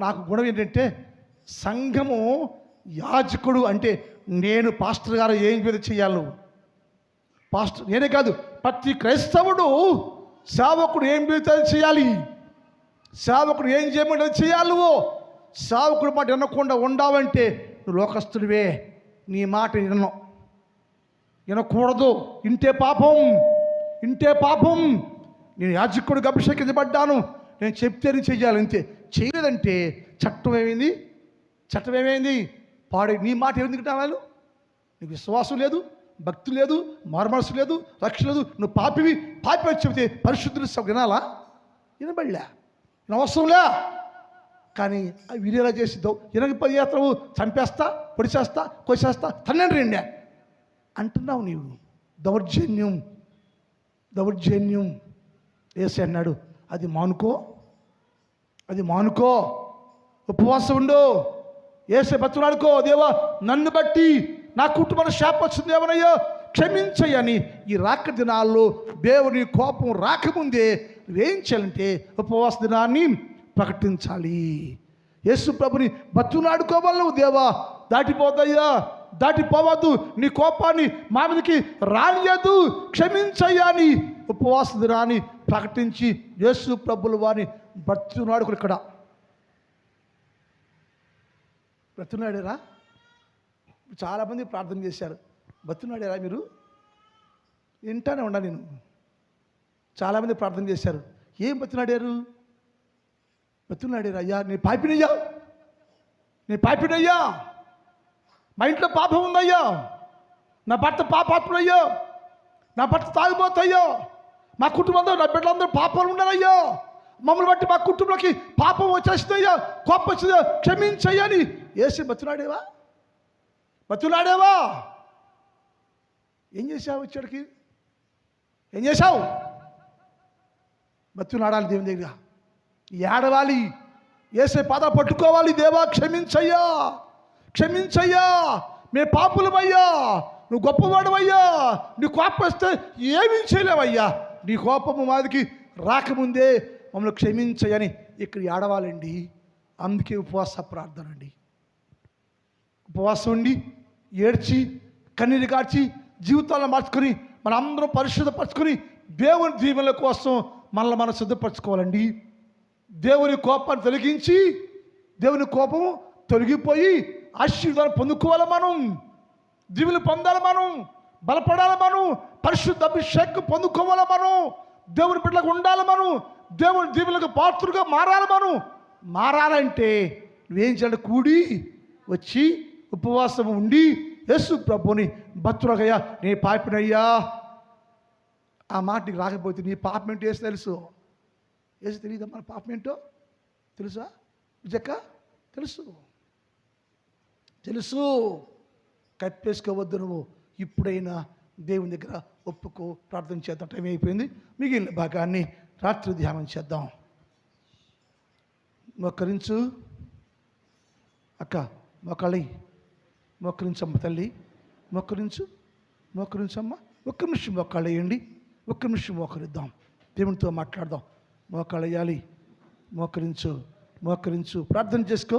నాకు గుణం ఏంటంటే సంఘము యాజకుడు అంటే నేను పాస్టర్ గారు ఏం చేయాలి నువ్వు పాస్టర్ నేనే కాదు, ప్రతి క్రైస్తవుడు సేవకుడు ఏం చేయాలి, సేవకుడు ఏం చేయమంటే చేయాలి. నువ్వు సేవకుడు మాట వినకుండా ఉండావంటే నువ్వు లోకస్తుడివే. నీ మాట వినకూడదు. ఇంటే పాపం, ఇంటే పాపం. నేను యాజకుడికి అభిషేకించబడ్డాను, నేను చెప్తేనే చెయ్యాలి, అంతే. చేయలేదంటే చట్టం ఏమైంది, చట్టం ఏమైంది, పాడే. నీ మాట ఎందుకు వినాలి? నీకు విశ్వాసం లేదు, భక్తి లేదు, మారుమనసు లేదు, రక్షణ లేదు. నువ్వు పాపి వచ్చి చెబితే పరిశుద్ధులు వినాలా? వినబడలే, అవసరంలే. కానీ వీరేలా చేసిద్దావు, ఇరగ పది యాత్రవు చంపేస్తా, పొడిచేస్తా, కోసేస్తా, తన్నండి రెండే అంటున్నావు నీవు. దౌర్జన్యం, దౌర్జన్యం. యేసు అన్నాడు, అది మానుకో, అది మానుకో, ఉపవాసం ఉండు. యేసు బతులాడుకో. దేవా నన్ను బట్టి నా కుటుంబానికి శాపం వచ్చింది, ఏమనయ్యో క్షమించయ్యని. ఈ రాక దినాల్లో దేవుని కోపం రాకముందే నువ్వేం చేయాలంటే ఉపవాస దినాన్ని ప్రకటించాలి. యేసు ప్రభుని బతులాడుకోవాలి. దేవా దాటిపోదయ్యా, దాటిపోవద్దు, నీ కోపాన్ని మా మీదకి రానియద్దు, క్షమించయ్యా అని ఉపవాస దినాన్ని ప్రకటించి యేసు ప్రభుల వారిని బతునాడుకుని. ఇక్కడ బతునాడారా? చాలామంది ప్రార్థన చేశారు. బతునాడారా మీరు? వింటానే ఉండా నేను. చాలామంది ప్రార్థన చేశారు. ఏం బతునాడారు? బతునాడారు, అయ్యా నేను పాపినయ్యా, నేను పాపినయ్యా, మా ఇంట్లో పాపం ఉందయ్యా, నా భర్త పాపాత్ముడయ్యా, నా భర్త తాగిపోతాయ్యా, మా కుటుంబంలో నా బిడ్డలందరూ పాపాలు ఉన్నారయ్యా, మమ్మల్ని బట్టి మా కుటుంబంలోకి పాపం వచ్చేస్తుందయ్యా, కోపం వచ్చిందా, క్షమించయ్యా అని యేసు బతులాడేవా? బతులాడేవా? ఏం చేసావు? వచ్చాడికి ఏం చేశావు? బతులాడాలి దేవుని దగ్గర, ఏడవాలి, యేసు పాదాలు పట్టుకోవాలి. దేవా క్షమించయ్యా, క్షమించయ్యా, మేము పాపులమయ్యా, నువ్వు గొప్పవాడవయ్యా, నీ కోపం వస్తే ఏమీ చేయలేవయ్యా, నీ కోపము మాదికి రాకముందే మమ్మల్ని క్షమించయ్యని ఇక్కడ ఏడవాలండి. అందుకే ఉపవాస ప్రార్థన అండి. ఉపవాసం ఉండి ఏడ్చి కన్నీరు కార్చి జీవితాలను మార్చుకొని మన అందరం పరిశుద్ధపరచుకొని దేవుని దీవెనల కోసం మనల్ని మనం సిద్ధపరచుకోవాలండి. దేవుని కోపాన్ని తొలగించి, దేవుని కోపము తొలగిపోయి ఆశీర్వాదాన్ని పొందుకోవాలి. మనం దీవులు పొందాలి, మనం బలపడాలి, మనం పరిశుద్ధ అభిషేకం పొందుకోవాలి, మనం దేవుని బిడ్డలకు ఉండాలి, మనం దేవుని దీవులకు పాత్రుగా మారాలి. మనం మారాలంటే నువ్వేం చేయాలి? కూడి వచ్చి ఉపవాసం ఉండి యేసు ప్రభుని బతురగయ్యా, నీ పాపినయ్యా. ఆ మాట నీకు రాకపోతే నీ పాపం ఏంటో వేసి తెలుసు. వేసి తెలియదా మన పాపం ఏంటో? తెలుసా విజక్క? తెలుసు, తెలుసు. కప్పేసుకోవద్దు నువ్వు. ఇప్పుడైనా దేవుని దగ్గర ఒప్పుకో, ప్రార్థన చేద్దాం. టైం అయిపోయింది. మిగిలిన భాగాన్ని రాత్రి ధ్యానం చేద్దాం. మొక్కరించు అక్క, మొక్కలి మొక్కరించమ్మ తల్లి, మొక్కరించు, మొక్కరించమ్మ. ఒక్క నిమిషం మొక్కలేయండి, ఒక్క నిమిషం మోకరిద్దాం, దేవునితో మాట్లాడదాం. మోకాళ్ళేయాలి, మోకరించు, మోకరించు, ప్రార్థన చేసుకో.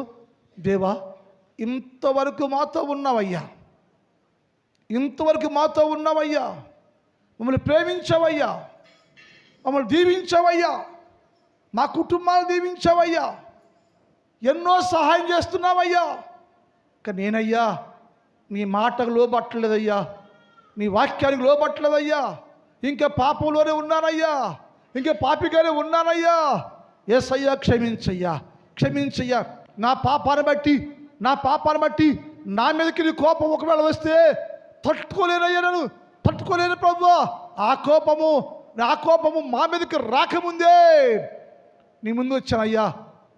దేవా ఇంతవరకు మాతో ఉన్నావయ్యా, ఇంతవరకు మాతో ఉన్నావయ్యా, మమ్మల్ని ప్రేమించావయ్యా, మమ్మల్ని దీవించావయ్యా, మా కుటుంబాన్ని దీవించావయ్యా, ఎన్నో సహాయం చేస్తున్నావయ్యా. కానీ నేనయ్యా నీ మాటకు లోబట్టలేదయ్యా, నీ వాక్యానికి లోబట్టలేదయ్యా, ఇంకా పాపంలోనే ఉన్నానయ్యా, ఇంకా పాపిగానే ఉన్నానయ్యా. యేసయ్యా క్షమించయ్యా, క్షమించయ్యా. నా పాపాన్ని బట్టి, నా పాపాన్ని బట్టి నా మీదకి నీ కోపం ఒకవేళ వస్తే తట్టుకోలేనయ్యా, నేను తట్టుకోలేను ప్రభువా. ఆ కోపము మా మీదకి రాకముందే నీ ముందు వచ్చానయ్యా,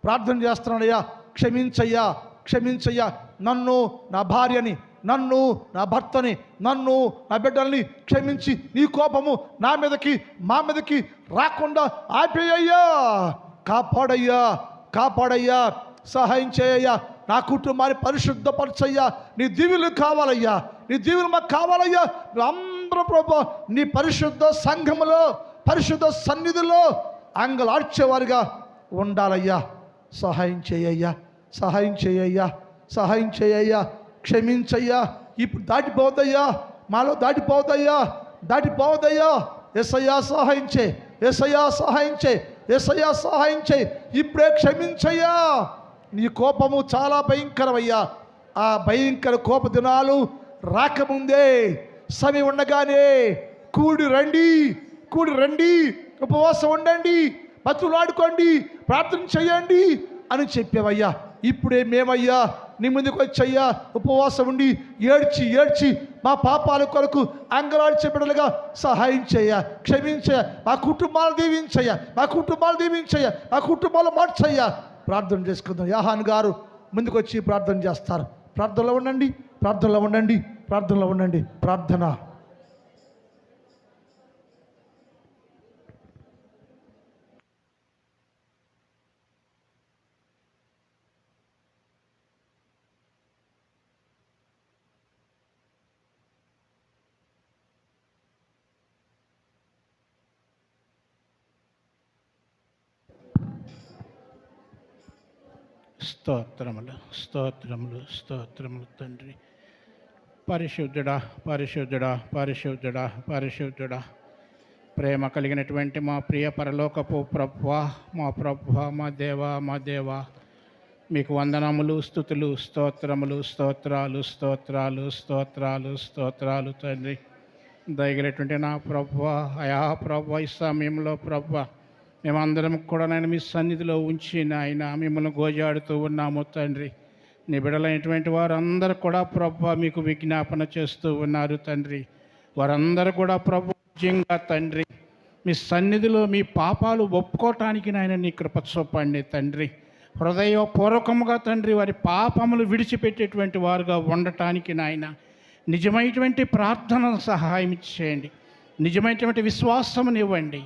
ప్రార్థన చేస్తున్నానయ్యా. క్షమించయ్యా, క్షమించయ్యా. నన్ను, నా భార్యని, నన్ను, నా భర్తని, నన్ను, నా బిడ్డల్ని క్షమించి నీ కోపము నా మీదకి, మా మీదకి రాకుండా ఆపేయ్యా. కాపాడయ్యా, కాపాడయ్యా, సహాయం చేయయ్యా. నా కుటుంబాన్ని పరిశుద్ధపరచయ్యా. నీ దీవెనలు కావాలయ్యా, నీ దీవెనలు మాకు కావాలయ్యా. అందరూ ప్రభు నీ పరిశుద్ధ సంఘములో, పరిశుద్ధ సన్నిధిలో అంగలార్చేవారుగా ఉండాలయ్యా. సహాయం చేయయ్యా, సహాయం చేయయ్యా, సహాయం చేయయ్యా. క్షమించయ్యా. ఇప్పుడు దాటిపోవద్దయ్యా, మాలో దాటిపోవద్దయ్యా, దాటిపోవద్దయ్యా. యేసయ్యా సహాయం చేయి, యేసయ్యా సహాయం చేయి, యేసయ్యా సహాయం చేయి. ఇప్పుడే క్షమించయ్యా. నీ కోపము చాలా భయంకరమయ్యా. ఆ భయంకర కోప దినాలు రాకముందే, సమయం ఉండగానే కూడి రండి, కూడి రండి, ఉపవాసం ఉండండి, బతులాడుకోండి, ప్రార్థన చేయండి అని చెప్పావయ్యా. ఇప్పుడే మేమయ్యా నీ ముందుకు వచ్చయ్యా, ఉపవాసం ఉండి ఏడ్చి ఏడ్చి మా పాపాల కొరకు అంగలాడ్చే బిడ్డలుగా సహాయం చేయ, క్షమించయ్యా. మా కుటుంబాలు దీవించయ్యా, మా కుటుంబాలు దీవించయ్యా, మా కుటుంబాలు మార్చయ్యా. ప్రార్థన చేసుకుందాం. యాహాన్ గారు ముందుకు వచ్చి ప్రార్థన చేస్తారు. ప్రార్థనలో ఉండండి, ప్రార్థనలో ఉండండి, ప్రార్థనలో ఉండండి. ప్రార్థన. స్తోత్రములు, స్తోత్రములు, స్తోత్రములు తండ్రి. పరిశుద్ధుడా, పరిశుద్ధుడా, పరిశుద్ధుడా, పరిశుద్ధుడా, ప్రేమ కలిగినటువంటి మా ప్రియ పరలోకపు ప్రభువా, మా ప్రభువా, మా దేవా, మా దేవా, మీకు వందనములు, స్తుతులు, స్తోత్రములు, స్తోత్రాలు, స్తోత్రాలు, స్తోత్రాలు, స్తోత్రాలు తండ్రి. దయగలిగినటువంటి నా ప్రభువా, అయా ప్రభువా, ఈ సమయంలో ప్రభువా మేమందరం కూడా నేను మీ సన్నిధిలో ఉంచి నాయన మిమ్మల్ని గోజాడుతూ ఉన్నాము తండ్రి. నీ బిడ్డలైనటువంటి వారందరూ కూడా ప్రభువా మీకు విజ్ఞాపన చేస్తూ ఉన్నారు తండ్రి. వారందరూ కూడా ప్రభు నిజంగా తండ్రి మీ సన్నిధిలో మీ పాపాలు ఒప్పుకోవటానికి నాయన నీ కృప చూపండి తండ్రి. హృదయపూర్వకముగా తండ్రి వారి పాపములు విడిచిపెట్టేటువంటి వారుగా ఉండటానికి నాయన నిజమైనటువంటి ప్రార్థన సహాయం చేయండి, నిజమైనటువంటి విశ్వాసమునివ్వండి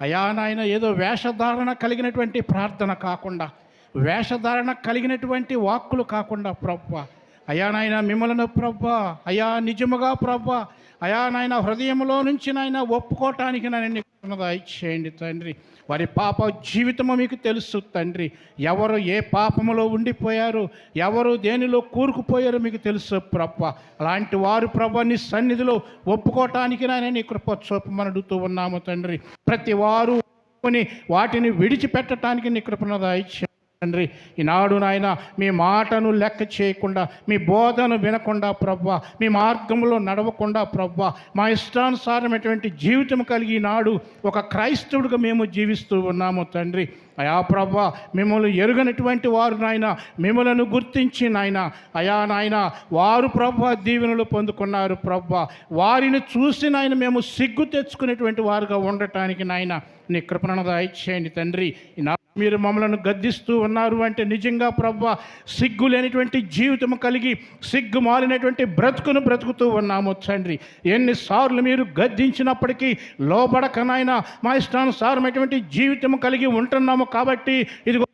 అయా నాయన. ఏదో వేషధారణ కలిగినటువంటి ప్రార్థన కాకుండా, వేషధారణ కలిగినటువంటి వాక్కులు కాకుండా ప్రభువా అయా నాయన మిమ్మల్ని ప్రభువా అయా నిజముగా ప్రభువా అయా నాయన హృదయంలో నుంచి నాయన ఒప్పుకోవటానికి నన్ను ఇచ్చేయండి తండ్రి. వారి పాప జీవితము మీకు తెలుసు తండ్రి. ఎవరు ఏ పాపములో ఉండిపోయారు, ఎవరు దేనిలో కూరుకుపోయారో మీకు తెలుసు ప్రభువా. అలాంటి వారు ప్రభువా నీ సన్నిధిలో ఒప్పుకోవటానికి నాయన నీ కృప చూపమని అడుగుతూ ఉన్నాము తండ్రి. ప్రతి వారు వాటిని విడిచిపెట్టడానికి నీ కృపను ఇచ్చే తండ్రి. ఈనాడు నాయన మీ మాటను లెక్క చేయకుండా, మీ బోధను వినకుండా ప్రభువా, మీ మార్గంలో నడవకుండా ప్రభువా మా ఇష్టానుసారమైనటువంటి జీవితం కలిగి ఈనాడు ఒక క్రైస్తవుడిగా మేము జీవిస్తూ ఉన్నాము తండ్రి. అయా ప్రభువా మిమ్మల్ని ఎరుగనటువంటి వారు నాయన మిమ్మలను గుర్తించి నాయన అయా నాయన వారు ప్రభువా దీవెనలు పొందుకున్నారు ప్రభువా. వారిని చూసి నాయన మేము సిగ్గు తెచ్చుకునేటువంటి వారుగా ఉండటానికి నాయన నీ కృపను దయచేయండి తండ్రి. మీరు మమ్మలను గద్దిస్తూ ఉన్నారు అంటే నిజంగా ప్రభువా సిగ్గు లేనిటువంటి జీవితం కలిగి సిగ్గు మాలినటువంటి బ్రతుకును బ్రతుకుతూ ఉన్నాము తండ్రి. ఎన్నిసార్లు మీరు గద్దించినప్పటికీ లోబడక నాయన మా ఇష్టానుసారమైనటువంటి జీవితం కలిగి ఉంటున్నాము కాబట్టి ఇది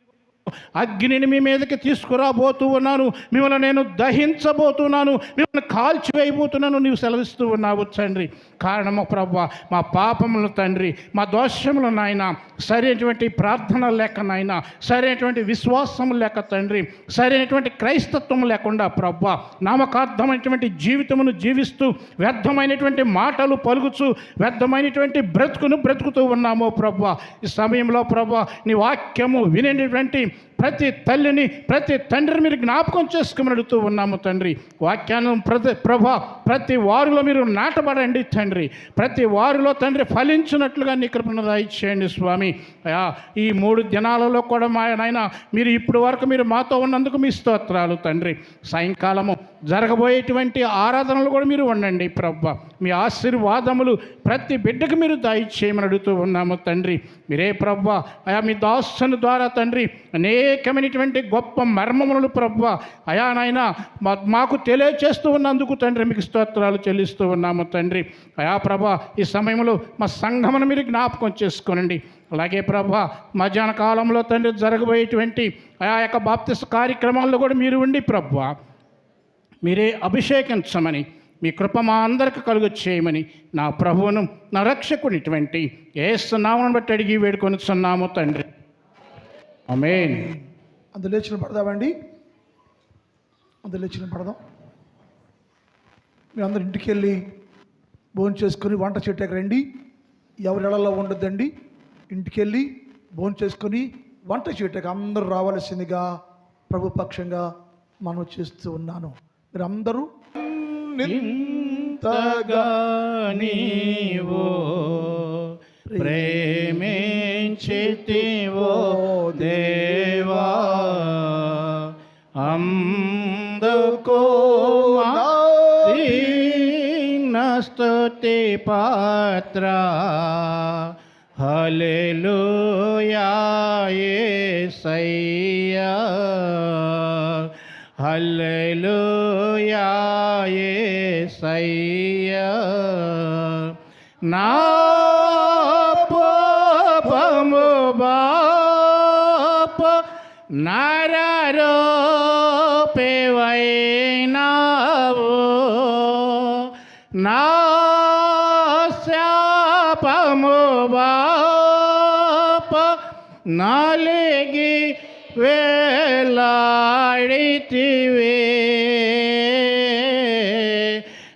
అగ్నిని మీ మీదకి తీసుకురాబోతూ ఉన్నాను, మిమ్మల్ని నేను దహించబోతున్నాను, మిమ్మల్ని కాల్చివేయబోతున్నాను నీవు సెలవిస్తూ ఉన్నావు తండ్రి. కారణము ప్రభువా మా పాపములు తండ్రి, మా దోషములు నాయన, సరైనటువంటి ప్రార్థన లేక నాయన, సరైనటువంటి విశ్వాసం లేక తండ్రి, సరైనటువంటి క్రైస్తత్వం లేకుండా ప్రభువా నామకార్థమైనటువంటి జీవితమును జీవిస్తూ వ్యర్థమైనటువంటి మాటలు పలుకుచూ వ్యర్థమైనటువంటి బ్రతుకును బ్రతుకుతూ ఉన్నాము ప్రభువా. ఈ సమయంలో ప్రభువా నీ వాక్యము వినేటువంటి ప్రతి తల్లిని ప్రతి తండ్రిని మీరు జ్ఞాపకం చేసుకోమని అడుగుతూ ఉన్నాము తండ్రి. వాక్యాన్ని ప్రతి వారిలో మీరు నాటబడండి తండ్రి. ప్రతి వారిలో తండ్రి ఫలించినట్లుగా నీ కృపను దయచేయండి స్వామి. ఈ 3 దినాలలో కూడా మా నాయన మీరు ఇప్పటి వరకు మీరు మాతో ఉన్నందుకు మీ స్తోత్రాలు తండ్రి. సాయంకాలము జరగబోయేటువంటి ఆరాధనలు కూడా మీరు ఉండండి ప్రభువా. మీ ఆశీర్వాదములు ప్రతి బిడ్డకు మీరు దయచేయమని అడుగుతూ ఉన్నాము తండ్రి. మీరే ప్రభువా అయా మీ దాసుని ద్వారా తండ్రి అనేక అనేకమైనటువంటి గొప్ప మర్మములను ప్రభువా అయా నాయన మాకు తెలియచేస్తూ ఉన్నందుకు తండ్రి మీకు స్తోత్రాలు చెల్లిస్తూ ఉన్నాము తండ్రి. అయా ప్రభా ఈ సమయంలో మా సంఘమును మీరు జ్ఞాపకం చేసుకోనండి. అలాగే ప్రభా మధ్యాహ్న కాలంలో తండ్రి జరగబోయేటువంటి ఆ యొక్క బాప్తిస్మ కార్యక్రమాల్లో కూడా మీరు ఉండి ప్రభువా మీరే అభిషేకించమని మీ కృప మా అందరికి కలుగు చేయమని నా ప్రభువును నా రక్షకునిటువంటి యేసు నామమును బట్టి అడిగి వేడుకొనుచున్నాము తండ్రి. ఆమేన్. అందు లేచిన పడదామండి, అందు లేచిన పడదాం. మీరు అందరు ఇంటికి వెళ్ళి భోజనం చేసుకొని వంట చేయటానికి రండి. ఎవరి ఇళ్లలో ఉండొద్దండి. ఇంటికి వెళ్ళి భోజనం చేసుకొని వంట చేయటానికి అందరూ రావాల్సిందిగా ప్రభు పక్షంగా మనం చేస్తూ ఉన్నాను. మీరు అందరూ ఇంతగా నీవు ప్రేమించితివో దేవా అందుకో స్తుతి పాత్ర హల్లెలూయా యేసయ్యా హల్లెలూయా యేసయ్యా నా పాపము బాప నరరూపివైనావు నా శాపము బాప నలిగి వేలాడితివే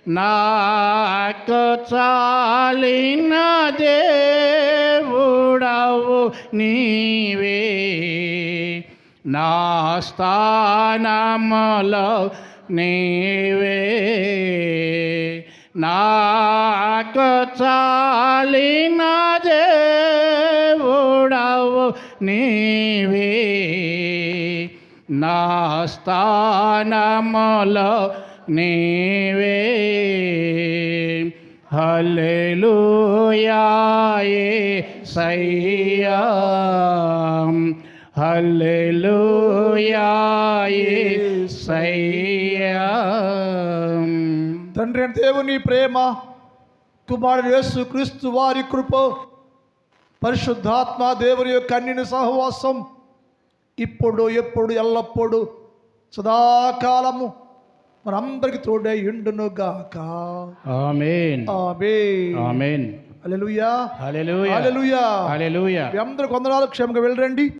నాకు చాలిన దేవుడవు నీవే నా స్థానములో నీవే నాకు చాలిన దేవుడవు నీవే నా స్థానములో నీవే హల్లెలూయా యేసయ్యా హల్లెలూయా యేసయ్యా. తండ్రి అయిన దేవుని ప్రేమ, కుమారుడు యేసు క్రీస్తు వారి కృప, పరిశుద్ధాత్మ దేవుని యొక్క అన్నిని సహవాసం ఇప్పుడు ఎప్పుడు ఎల్లప్పుడు సదాకాలము మనందరికి తోడే ఇండునుగాక. ఆమేన్. ఆమేన్. ఆమేన్. హల్లెలూయా. హల్లెలూయా. హల్లెలూయా. హల్లెలూయా. మీ అందరికి వందనాలు. క్షేమంగా వెళ్ళరండి.